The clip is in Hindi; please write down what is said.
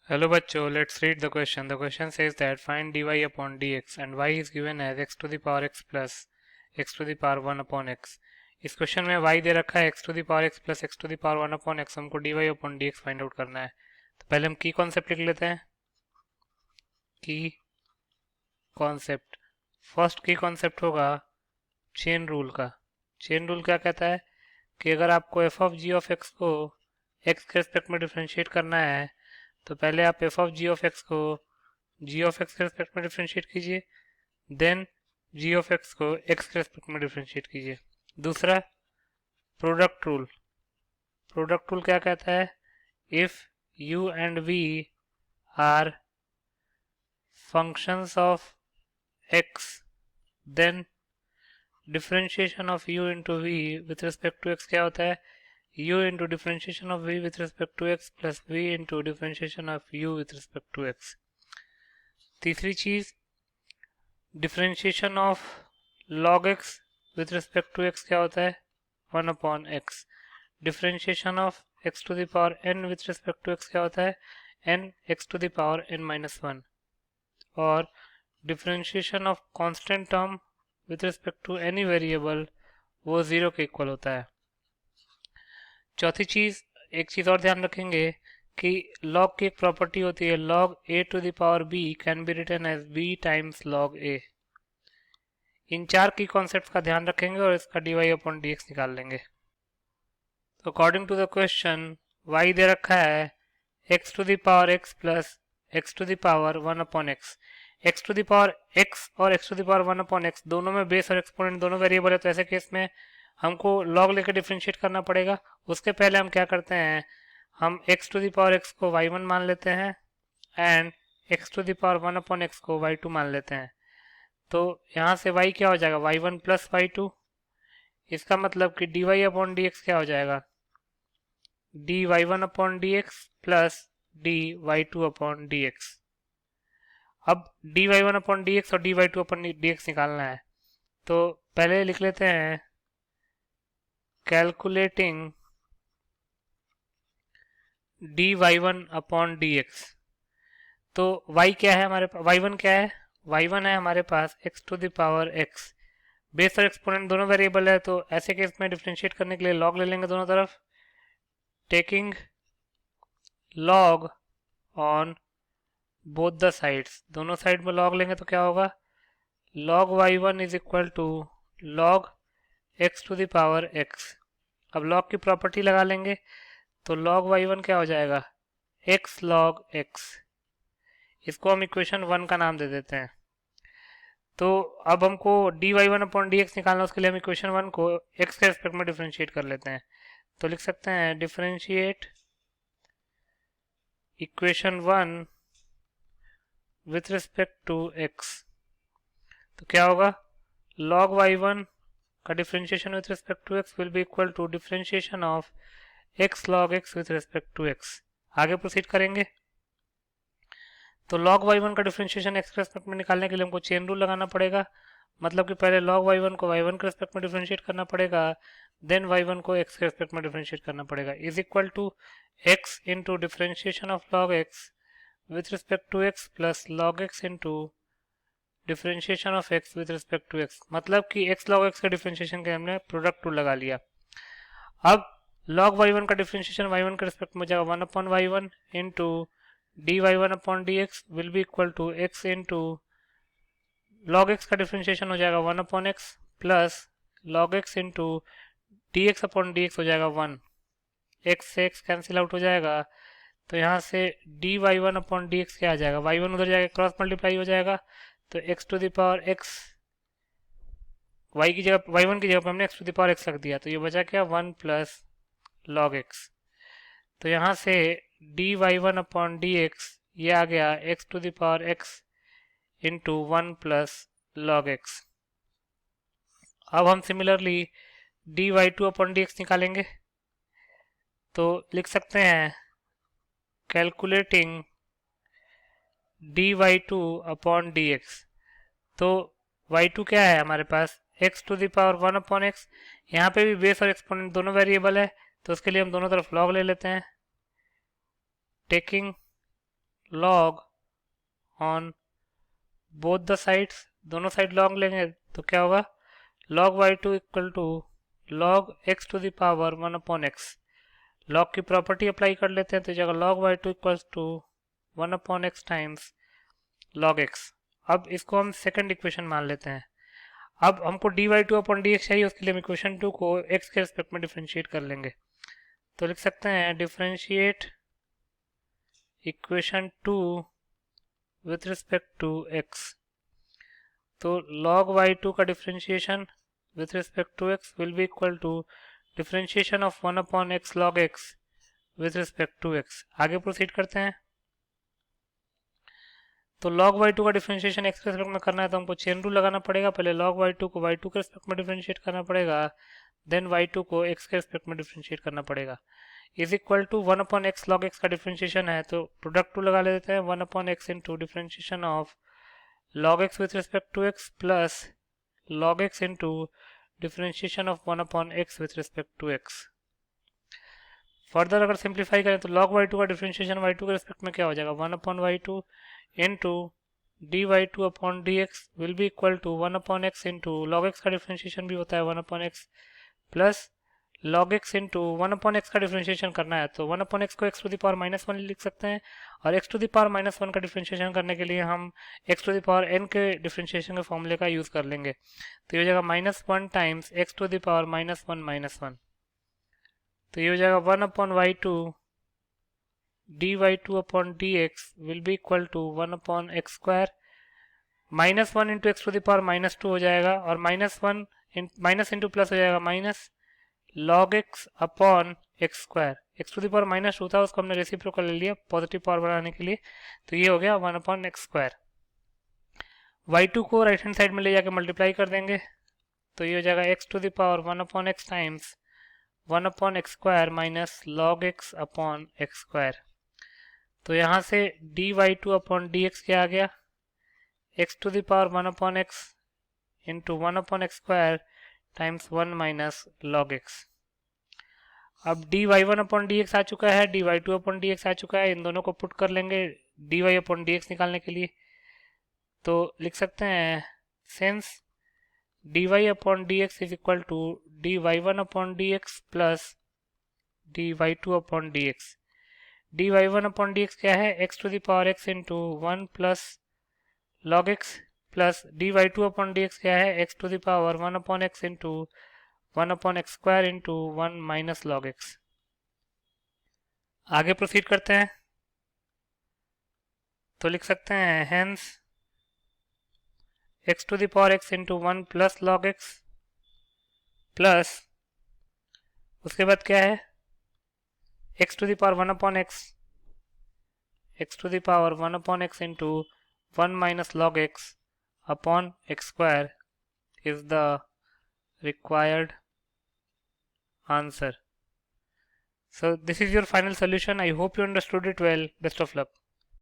Hello बच्चों, let's read the question. The question says that find dy upon dx and y is given as x to the power x plus x to the power 1 upon x. इस क्वेश्चन में y दे रखा है x to the power x plus x to the power 1 upon x. हमको dy upon dx find out करना है. तो पहले हम की कॉन्सेप्ट लिख लेते हैं. की कॉन्सेप्ट, फर्स्ट की कॉन्सेप्ट होगा चेन रूल का. चेन रूल क्या कहता है कि अगर आपको f of g of x को एक्स के रिस्पेक्ट में डिफ्रेंशिएट करना है तो पहले आप f of g of x को जी ऑफ एक्स के रिस्पेक्ट में डिफ्रेंशिएट कीजिए, देन जी ऑफ एक्स को एक्स के रिस्पेक्ट में डिफ्रेंशिएट कीजिए. दूसरा प्रोडक्ट रूल. प्रोडक्ट रूल क्या कहता है, if u and v are functions of x then differentiation of u into v with respect to x क्या होता है, u into differentiation of v with respect to x plus v into differentiation of u with respect to x. तीसरी चीज differentiation of log x with respect to x क्या होता है, 1 upon x. differentiation of x to the power n with respect to x क्या होता है, n x to the power n minus 1. और differentiation of constant term with respect to any variable वो 0 के इक्वल होता है. चौथी चीज, एक चीज और ध्यान रखेंगे कि log की एक प्रॉपर्टी होती है, log a to the power b can be written as b times log a. इन चार की कॉन्सेप्ट का ध्यान रखेंगे और इसका dy अपॉन dx निकाल लेंगे. तो according to the question y दे रखा है x to the power x plus x to the power 1 upon x. x to the power x और x to the power 1 upon x दोनों में बेस और एक्सपोनेंट दोनों वेरिएबल है, तो ऐसे केस में हमको log लेकर डिफ्रेंशिएट करना पड़ेगा. उसके पहले हम क्या करते हैं, हम x to the power x को y1 मान लेते हैं and x to the power 1 upon x को y2 मान लेते हैं. तो यहाँ से y क्या हो जाएगा, y1 प्लस y2. इसका मतलब कि dy अपॉन dx क्या हो जाएगा, dy1 upon dx plus dy2 upon dx. अब dy1 अपॉन dx और dy2 अपॉन dx निकालना है, तो पहले लिख लेते हैं कैलकुलेटिंग dy1 अपॉन dx. तो y क्या है हमारे पास, y1 क्या है, y1 है हमारे पास x to the power x. Base और एक्सपोनेंट दोनों वेरिएबल है, तो ऐसे केस में डिफरेंशिएट करने के लिए log ले लेंगे दोनों तरफ. Taking log on both the sides, दोनों साइड में log लेंगे तो क्या होगा, log y1 is equal to log x to the power x. अब log की प्रॉपर्टी लगा लेंगे तो log y1 क्या हो जाएगा, x log x. इसको हम इक्वेशन 1 का नाम दे देते हैं. तो अब हमको dy1 अपॉन dx निकालना, उसके लिए हम इक्वेशन 1 को x के रिस्पेक्ट में डिफरेंशिएट कर लेते हैं. तो लिख सकते हैं differentiate equation 1 with respect to x. तो क्या होगा, log y1 का differentiation with respect to x will be equal to differentiation of x log x with respect to x. आगे प्रोसीड करेंगे. तो log y1 का डिफरेंशिएशन x के रिस्पेक्ट में निकालने के लिए हमको चेन रूल लगाना पड़ेगा. मतलब कि पहले log y1 को y1 के रिस्पेक्ट में डिफरेंशिएट करना पड़ेगा, देन y1 को x के रिस्पेक्ट में डिफरेंशिएट करना पड़ेगा. Is equal to x into differentiation of log x with respect to x plus log x into differentiation of x with respect to x. मतलब कि x log x का डिफरेंशिएशन के हमने प्रोडक्ट रूल लगा लिया. अब log y1 का डिफरेंशिएशन y1 के रिस्पेक्ट में जाएगा 1 upon y1 into dy1 upon dx will be equal to x into log x का डिफरेंशिएशन हो जाएगा 1 upon x plus log x into dx upon dx हो जाएगा 1. x से x कैंसिल आउट हो जाएगा, तो यहाँ से dy1 अपॉन dx क्या आ जाएगा, y1 उधर जाएगा क्रॉस मल्टीप्लाई हो जाएगा, तो x to the power x y की जगह y1 की जगह पर हमने x to the power x रख दिया, तो ये बचा क्या 1 प्लस log x. तो यहाँ से dy1 अपॉन dx ये आ गया x to the power x into 1 plus log x. अब हम सिमिलरली dy2 अपॉन dx निकालेंगे. तो लिख सकते हैं कैलकुलेटिंग dy2 अपॉन dx. तो y2 क्या है हमारे पास, x to the power 1 upon x. यहाँ पे भी बेस और एक्सपोनेंट दोनों वेरिएबल है, तो उसके लिए हम दोनों तरफ log ले लेते हैं. Taking log on both the sides, दोनों साइड log लेंगे तो क्या होगा, log y2 equal to log x to the power 1 upon x। log की प्रॉपर्टी अप्लाई कर लेते हैं तो जगह log y2 equal to 1 upon x times log x। अब इसको हम सेकंड इक्वेशन मान लेते हैं। अब हमको dy2 अपॉन dx चाहिए, उसके लिए हम इक्वेशन 2 को x के रिस्पेक्ट में डिफरेंशिएट कर लेंगे। तो लिख सकते हैं differentiate equation 2 with respect to x। तो log y2 का differentiation with respect to x will be equal to differentiation of 1 upon x log x with respect to x। आगे प्रोसीड करते हैं। तो log y2 का डिफरेंशिएशन x के रिस्पेक्ट में करना है तो हमको चेन रूल लगाना पड़ेगा। पहले log y2 को y2 के रिस्पेक्ट में डिफरेंशिएट करना पड़ेगा, देन y2 को x के रिस्पेक्ट में डिफरेंशिएट करना पड़ेगा। Is equal to 1 upon x log x का डिफरेंशिएशन है तो प्रोडक्ट टू लगा लेते हैं, 1 upon x into differentiation of log x with respect to x plus log x into differentiation of 1 upon x with respect to x। Further अगर सिंप्लीफाई करें तो log y2 का डिफरेंशिएशन y2 के रिस्पेक्ट में क्या हो जाएगा, 1 upon y2 into dy2 upon dx will be equal to 1 upon x into log x का डिफरेंशिएशन भी होता है 1 upon x plus log x into 1 upon x का डिफरेंशिएशन करना है तो 1 अपॉन x को x to the power minus 1 लिख सकते हैं, और x to the power minus 1 का डिफरेंशिएशन करने के लिए हम x to the power n के डिफरेंशिएशन के फॉर्मूले का यूज़ कर लेंगे। तो ये हो जाएगा -1 times x to the power -1 तो ये हो जाएगा 1 upon y2 dy2 upon dx will be equal to 1 upon x square, -1 into x to the power -2 हो जाएगा, और माइनस इंटू प्लस हो जाएगा minus log x upon x square. X to the power -2 था, उसको हमने रेसिप्रोकल ले लिया पॉजिटिव पावर बनाने के लिए, तो ये हो गया 1 अपॉन एक्स स्क्वायर। y2 को राइट हैंड साइड में ले जाकर मल्टीप्लाई कर देंगे तो ये हो जाएगा x to the power 1 upon x times 1 upon x square minus log x upon x square. तो यहाँ से dy2 अपॉन dx क्या आ गया, x to the power 1 upon x into 1 upon x square times 1 minus log x। अब dy1 अपॉन dx आ चुका है, dy2 अपॉन dx आ चुका है, इन दोनों को पुट कर लेंगे dy अपॉन dx निकालने के लिए। तो लिख सकते हैं since dy upon dx is equal to dy1 upon dx plus dy2 upon dx। dy1 upon dx क्या है, x to the power x into 1 plus log x plus dy2 upon dx क्या है, x to the power 1 upon x into 1 upon x square into 1 minus log x। आगे प्रोसीड करते हैं तो लिख सकते हैं hence x to the power x into 1 plus log x plus उसके बाद क्या है x to the power 1 upon x to the power 1 upon x into 1 minus log x upon x square is the required answer. So this is your final solution. I hope you understood it well. Best of luck.